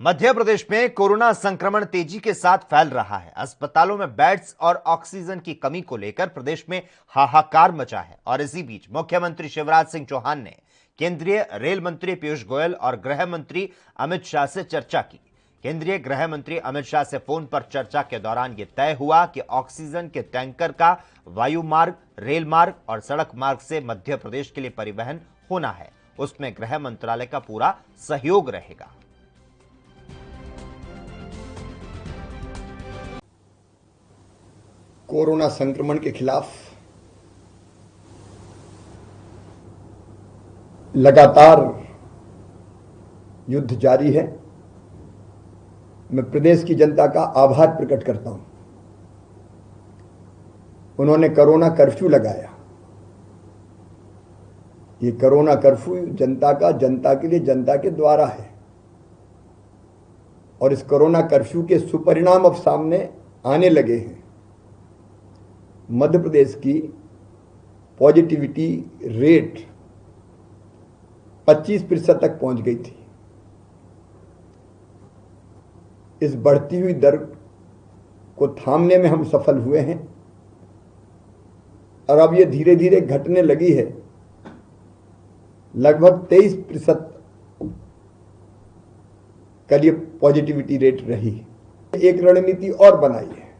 मध्य प्रदेश में कोरोना संक्रमण तेजी के साथ फैल रहा है। अस्पतालों में बेड्स और ऑक्सीजन की कमी को लेकर प्रदेश में हाहाकार मचा है और इसी बीच मुख्यमंत्री शिवराज सिंह चौहान ने केंद्रीय रेल मंत्री पीयूष गोयल और गृह मंत्री अमित शाह से चर्चा की। केंद्रीय गृह मंत्री अमित शाह से फोन पर चर्चा के दौरान यह तय हुआ कि ऑक्सीजन के टैंकर का वायु मार्ग, रेल मार्ग और सड़क मार्ग से मध्य प्रदेश के लिए परिवहन होना है। उसमें गृह मंत्रालय का पूरा सहयोग रहेगा। कोरोना संक्रमण के खिलाफ लगातार युद्ध जारी है। मैं प्रदेश की जनता का आभार प्रकट करता हूं। उन्होंने कोरोना कर्फ्यू लगाया। ये कोरोना कर्फ्यू जनता का, जनता के लिए, जनता के द्वारा है और इस कोरोना कर्फ्यू के सुपरिणाम अब सामने आने लगे हैं। मध्य प्रदेश की पॉजिटिविटी रेट 25% तक पहुंच गई थी। इस बढ़ती हुई दर को थामने में हम सफल हुए हैं और अब ये धीरे धीरे घटने लगी है। लगभग 23% का ये पॉजिटिविटी रेट रही। एक रणनीति और बनाई है।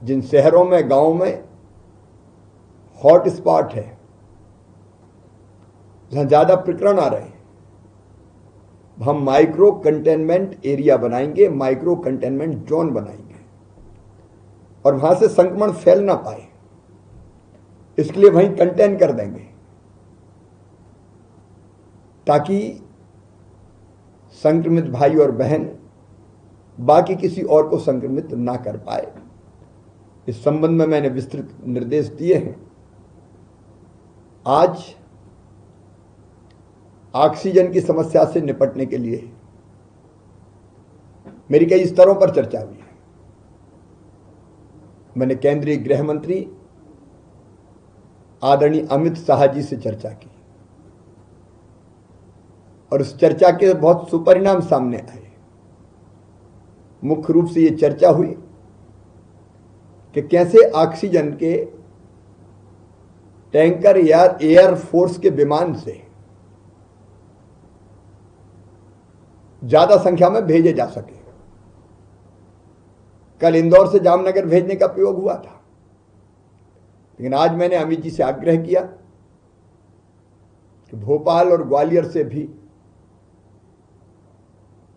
जिन शहरों में, गांवों में हॉट स्पॉट है, जहां ज्यादा प्रकरण आ रहे हैं, हम माइक्रो कंटेनमेंट एरिया बनाएंगे, माइक्रो कंटेनमेंट जोन बनाएंगे और वहां से संक्रमण फैल ना पाए, इसके लिए वहीं कंटेन कर देंगे ताकि संक्रमित भाई और बहन बाकी किसी और को संक्रमित ना कर पाए। इस संबंध में मैंने विस्तृत निर्देश दिए हैं। आज ऑक्सीजन की समस्या से निपटने के लिए मेरी कई स्तरों पर चर्चा हुई है। मैंने केंद्रीय गृह मंत्री आदरणीय अमित शाह जी से चर्चा की और उस चर्चा के बहुत सुपरिणाम सामने आए। मुख्य रूप से यह चर्चा हुई कि कैसे ऑक्सीजन के टैंकर या एयर फोर्स के विमान से ज्यादा संख्या में भेजे जा सके। कल इंदौर से जामनगर भेजने का प्रयोग हुआ था, लेकिन आज मैंने अमित जी से आग्रह किया कि भोपाल और ग्वालियर से भी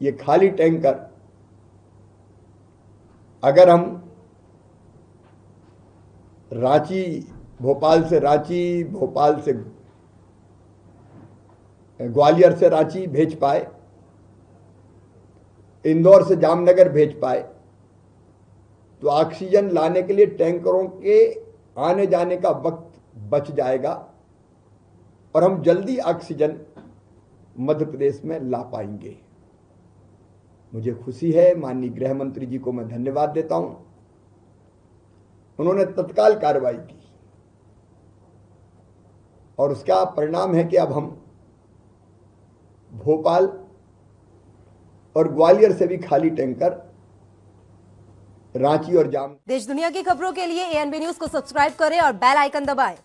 ये खाली टैंकर अगर हम रांची, भोपाल से रांची, भोपाल से ग्वालियर से रांची भेज पाए, इंदौर से जामनगर भेज पाए, तो ऑक्सीजन लाने के लिए टैंकरों के आने जाने का वक्त बच जाएगा और हम जल्दी ऑक्सीजन मध्य प्रदेश में ला पाएंगे। मुझे खुशी है, माननीय गृह मंत्री जी को मैं धन्यवाद देता हूं। उन्होंने तत्काल कार्रवाई की और उसका परिणाम है कि अब हम भोपाल और ग्वालियर से भी खाली टैंकर रांची और जाम। देश दुनिया की खबरों के लिए एएनबी न्यूज को सब्सक्राइब करें और बेल आइकन दबाएं।